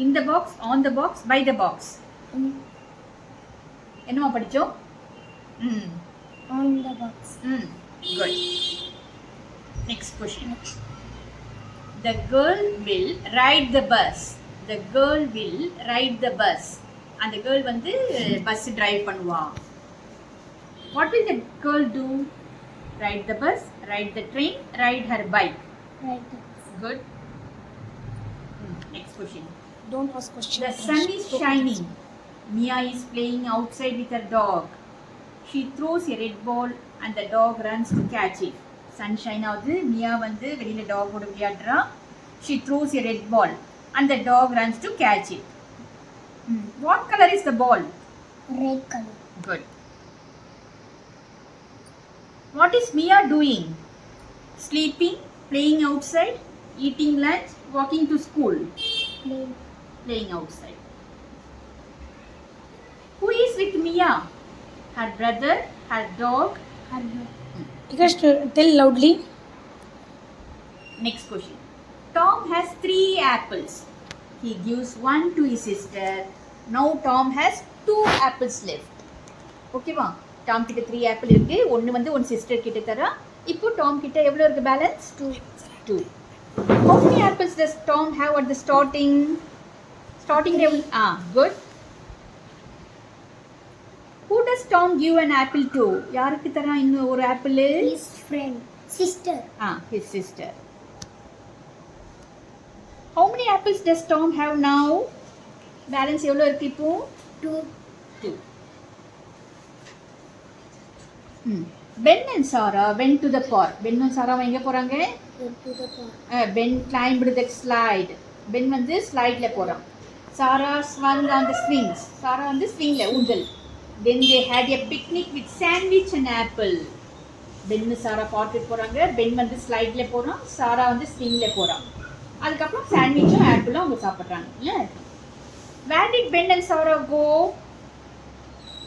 In the box, on the box, by the box. என்னமா படிச்சோம்? On the box. Good. Next question. The girl will ride the bus. The girl will ride the bus. அந்த girl வந்து bus drive பண்ணுவா. What will the girl do? Ride the bus, ride the train, ride her bike. Ride the bus. Good. Next question. Don't ask questions. The sun is shining. Mia is playing outside with her dog. She throws a red ball and the dog runs to catch it. Sunshine ஆகுது. மியா வந்து வெளியில டாகோட விளையாடுறா. She throws a red ball and the dog runs to catch it. What color is the ball? Red color. Good. What is Mia doing? Sleeping, playing outside, eating lunch, walking to school. Playing outside. Who is with Mia? Her brother, her dog. You guys tell loudly. Next question. Tom has 3 apples. He gives one to his sister. Now Tom has 2 apples left. Okay வா? Tom கிட்ட 3 apple இருக்கு. ஒன்னு வந்து உன் sister கிட்ட தரா. இப்போ Tom கிட்ட எவ்வளவு இருக்கு balance? 2. How many apples does Tom have at the starting? Starting level. Good. Who does Tom give an apple to? யாருக்கு தரா இன்னும் ஒரு apple? His friend. Sister. His sister. How many apples does Tom have now? Balance எவ்வளவு இருக்கு இப்போ? 2. Ben and Sarah went to the park. Ben and Sarah எங்க போறாங்க? To the park. Ben climbed the slide. Ben வந்து ஸ்லைட்ல போறான். Sarah swung on the swings. Sarah வந்து ஸ்விங்ல ஊஞ்சல். Then they had a picnic with sandwich and apple. Ben Sarah பார்ட்டிக்கு போறாங்க. Ben வந்து ஸ்லைட்ல போறான். Sarah வந்து ஸ்விங்ல போறான். அதுக்கப்புறம் சாண்ட்விச்சும் ஆப்பிளும் அவங்க சாப்பிட்றாங்க. Where did Ben and Sarah go?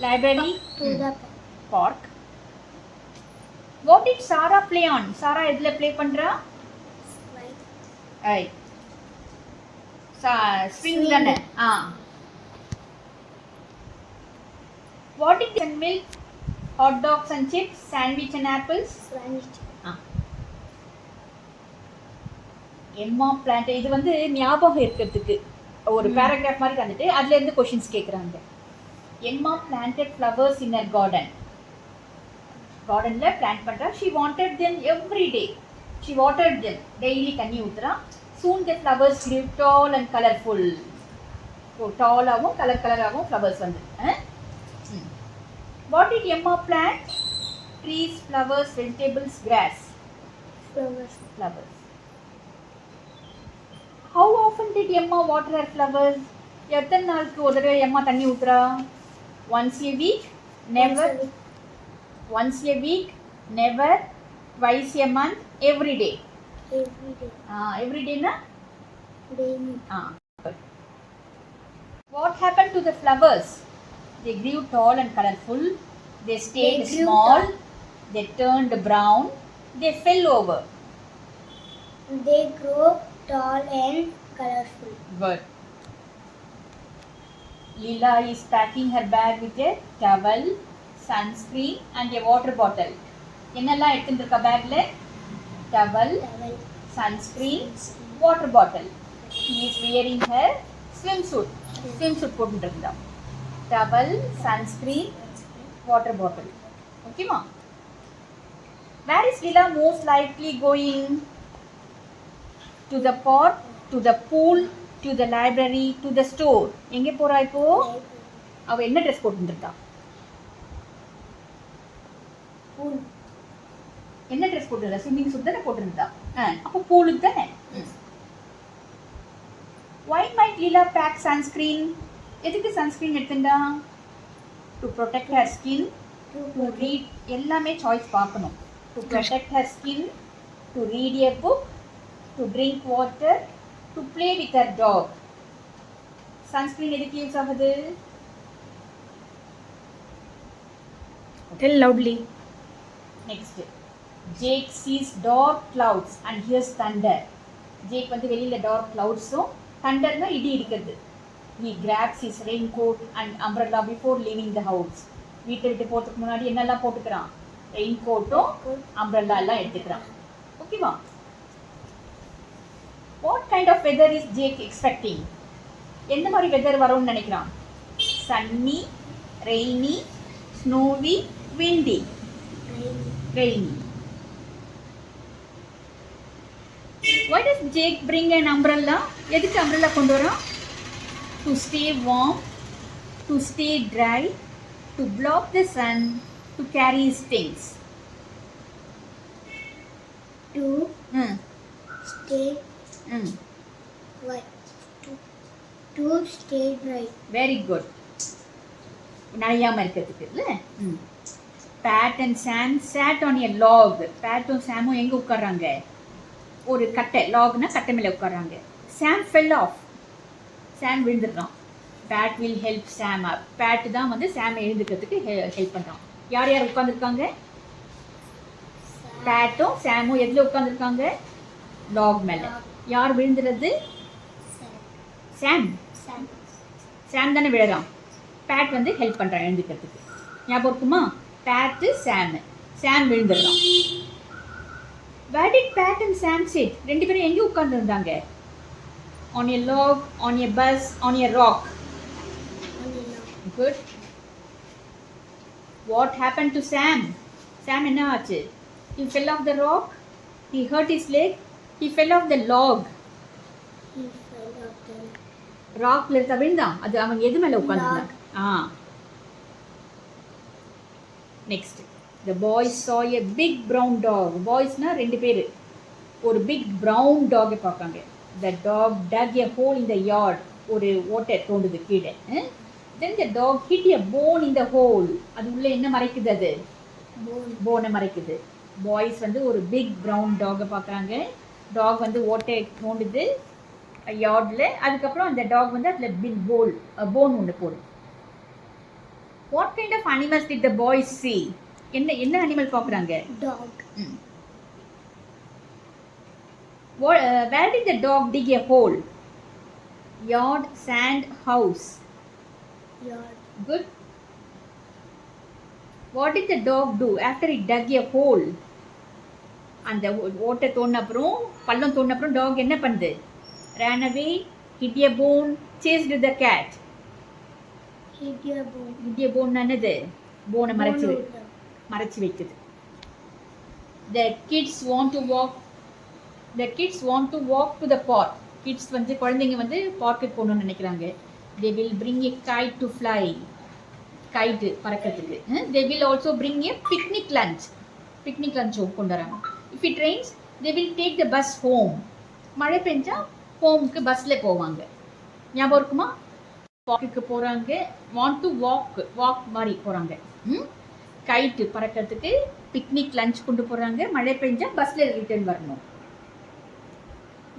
Library. To the Park. What did Sarah play on? Sarah எதுல ப்ளே பண்றா? slide. ஸ்விங் தானே. What did they milk? Hot dogs and chips, sandwich and apples. Sandwich. எம்மா plant இது வந்து ஞாபகம் இருக்கிறதுக்கு ஒரு paragraph மாதிரி வந்துட்டு அதுல இருந்து क्वेश्चंस கேக்குறாங்க. எம்மா planted flowers in her garden. கார்டன்ல பிளான்ட் பண்றா. she wanted them every day. she watered them. daily தண்ணி ஊத்துறா. soon the flowers grew tall and colorful. டாலாவும் கலராகவும் flowers வந்து. What did Emma plant? Trees, flowers, vegetables, grass. Flowers. How often did Emma water her flowers? எத்தனை நாளுக்கு ஒரு தடவை எம்மா தண்ணி ஊத்துறா? Once a week? Never. Once a week? Never. Twice a month? Every day. Every day na? Daily. What happened to the flowers? They grew tall and colorful. They stayed small. They turned brown. They fell over. They grow tall and colorful. Good. Leela is packing her bag with a towel, sunscreen and a water bottle. என்னெல்லாம் எடுத்துட்டு இருக்கா பேக்ல? Towel, sunscreen, water bottle. She is wearing her swimsuit. Swimsuit போட்டுட்டு இருக்கா. Towel, sunscreen, water bottle. Okay ma? Where is Leela most likely going? To the park, to the pool, to the library, to the store. எங்கே போறா இப்போ? அவ என்ன dress போட்டுருக்கா? என்ன dress போட்டுருக்கா? Swimming suit தானே போட்டுருந்தா. அப்போ பூலுக்கு தானே. Why might Leela pack sunscreen? எதுக்கு sunscreen எடுத்துண்டா? To protect her skin, to read. எல்லாமே சாய்ஸ் பார்க்கணும். To protect her skin, to read a book, to drink water, to play with her dog. Sunscreen எதுக்கு use ஆகுது? Tell loudly. Next. Jake sees dark clouds and hears thunder. Jake வந்து வெளியில dark cloudsம் தண்டர்னா இடி இடிக்கிறது. he grabs his raincoat and umbrella before leaving the house. வீட்டை விட்டு போகிறதுக்கு முன்னாடி என்னெல்லாம் போட்டுக்கிறான்? ரெயின் கோட்டும் அம்ப்ரெல்லா எல்லாம் எடுத்துக்கிறான். ஓகேவா? what kind of weather is Jake expecting? எந்த மாதிரி வெதர் வரும்னு நினைக்கிறான்? sunny, rainy, snowy, windy. rainy. why does Jake bring an umbrella? எதுக்கு umbrella கொண்டு வரான்? to stay warm, to stay dry, to block the sun, to carry his things. To stay why? To stay dry. Very good. நனையாம இருக்கிறதுக்கு இல்ல. Pat and Sam sat on a log. Patum Samum எங்க உட்கார்றாங்க? ஒரு கட்டை, லாக்னா கட்டை மேல உட்கார்றாங்க. Sam fell off. Sam விழுந்துடுறான். Pat will help Sam up. Pat தான் வந்து Sam எழுந்துக்கிறதுக்கு help பண்றான். யார் யார் உட்கார்ந்துருக்காங்க? Patum Samum எதுல உட்கார்ந்துருக்காங்க? லாக் மேல. யார் விழுந்துறது? Sam. Sam தானே விழுறான். Pat வந்து ஹெல்ப் பண்றான் எழுந்துக்கிறதுக்கு. ஞாபகம் இருக்குமா? Pat Sam விழுந்துடுறான். Where did Pat and Sam sit? ரெண்டு பேரும் எங்க உட்கார்ந்து இருந்தாங்க? On a log, on a bus, on a rock. Good. What happened to Sam? Sam என்ன ஆச்சு? He fell off the rock. He hurt his leg. He fell off the log. He fell off the ராக்ல இருக்க விழுந்தான். அது அவன் எது மேல உட்கார்ந்திருந்தான்? Next. The boys saw a big brown dog. Boysனா ரெண்டு பேர் ஒரு big brown dog பார்க்காங்க. The dog dug a hole in the yard. ஒரு ஓட்டை தோண்டுது கீழே. Then the dog hit a bone in the hole. அது உள்ள என்ன மறைக்குது? அது போனை மறைக்குது. பாய்ஸ் வந்து ஒரு big brown dog பார்க்குறாங்க. டாக் வந்து ஓட்டை தோண்டுது யார்டில். அதுக்கப்புறம் அந்த டாக் வந்து அதில் பிக் போன் ஒன்று போடும். What kind of animals did the boys see? என்ன அனிமல் பார்க்குறாங்க? Dog. Where did the dog dig a hole? Yard, sand, house. Yard. Good. What did the dog do after it dug a hole? அந்த ஓட்டை தோண்டின அப்புறம் பள்ளம் தோண்டின அப்புறம் talk என்ன பண்ணுது? ran away, hit a bone, chased the cat. Hit a bone. hit a bone என்னது? போனை மறைச்சு வைக்குது. The kids want to walk to the park. kids வந்து குழந்தைங்க வந்து பார்க்குக்கு போகணும்னு நினைக்கிறாங்க. they will bring a kite to fly. kite பறக்கிறதுக்கு. they will also bring a picnic lunch கொண்டு வராங்க. if it rains they will take the bus home. மழை பெஞ்சா ஹோமுக்கு பஸ்ஸில் போவாங்க. ஞாபகம் இருக்குமா? பார்க்குக்கு போகிறாங்க. வாண்ட் டு வாக் மாதிரி போகிறாங்க. கைட்டு பறக்கிறதுக்கு, பிக்னிக் லஞ்ச் கொண்டு போகிறாங்க. மழை பெஞ்சா பஸ்ஸில் ரிட்டர்ன் வரணும்.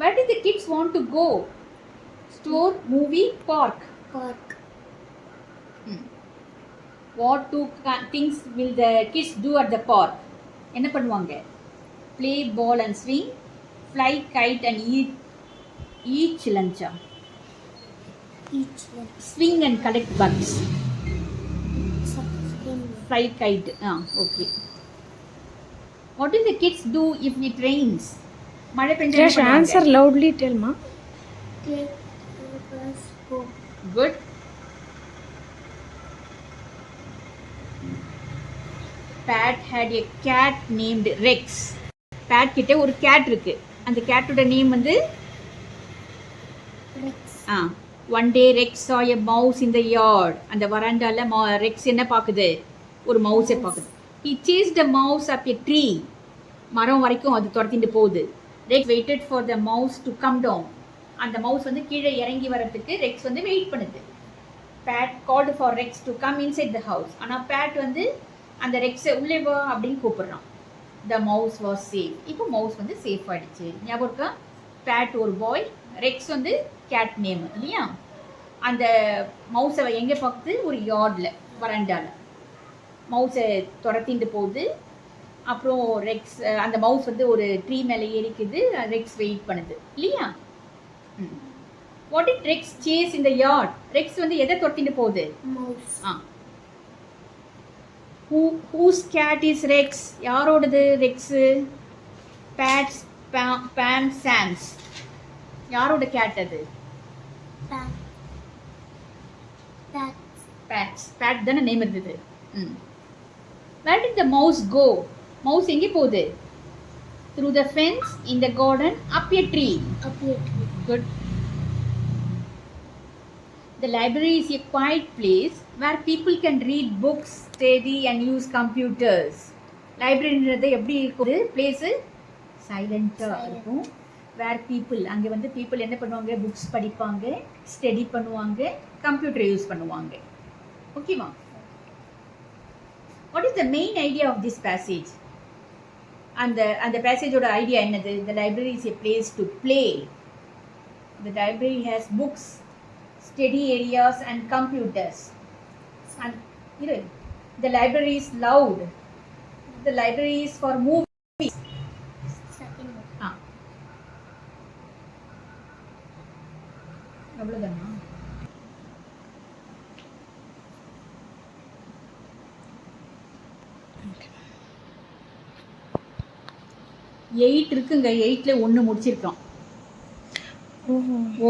Where did the kids want to go? Store, movie, park. What two things will the kids do at the park? என்ன பண்ணுவாங்க? Play ball and swing, fly kite and each lunch. Swing and collect bugs. Fly kite. Okay. What do the kids do if it rains? மழை பெஞ்சா என்ன பண்ணுவாங்க? Answer loudly tell ma. Take bus home. Good. Pat had a cat named Rex. Pat கிட்ட ஒரு cat இருக்கு. அந்த கேட்டோட name வந்து Rex. One day Rex saw a mouse in the yard. அந்த வராண்டால Rex என்ன பாக்குது? ஒரு மவுஸை பாக்குது. He chased the mouse up a tree. மரம் வரைக்கும் அது துரத்திட்டு போகுது. Rex waited for the mouse to come down. அந்த மவுஸ் வந்து கீழே இறங்கி வரதுக்கு Rex வந்து வெயிட் பண்ணுது. Pat called for Rex to come inside the house. ஆனா Pat வந்து அந்த ரெக்ஸை உள்ளே வா அப்படின்னு கூப்பிடுறான். The mouse was safe. இப்போ மவுஸ் வந்து சேஃப் ஆயிடுச்சு. ஞாபகம் இருக்கா? Pat ஒரு பாய், ரெக்ஸ் வந்து கேட் நேம் இல்லையா? அந்த மவுஸை எங்கே பார்க்குது? ஒரு யார்டில், வராண்டாவில். மவுஸை துரத்திட்டு போகுது. அப்புறம் ரெக்ஸ் அந்த மவுஸ் வந்து ஒரு ட்ரீ மேலே ஏறிக்குது. ரெக்ஸ் வெயிட் பண்ணுது இல்லையா? What did Rex chase in the yard? Rex வந்து எதை தொட்டிட்டு போகுது? mouse, Whose cat is Rex? யாரோடது Rex? Pat's, Pam, Sam's. யாரோட கேட் அது? bat, Pat's. Pat தானே நேம் இருந்தது. Where did the mouse go? Mouse எங்கே போகுது? Through the fence, in the garden, up a tree. up a tree, Good. The library is a quiet place where people can read books, study and use computers. லைப்ரரின்றது எப்படி இருக்குது? Place சைலண்ட்டாக இருக்கும். Where people, அங்கே வந்து people என்ன பண்ணுவாங்க? Books படிப்பாங்க, study பண்ணுவாங்க, கம்ப்யூட்டர் யூஸ் பண்ணுவாங்க. ஓகேவா? What is the main idea of this passage? அந்த பேசேஜோட ஐடியா என்னது? The library is a place to play. The library has books, study areas and computers. And the library is loud. The library is for movies. second one, அவ்வளோதானா? Eight இருக்குங்க. 8ல் 1 முடிச்சிருக்கோம்.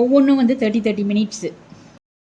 ஒவ்வொன்றும் வந்து 30 minutes.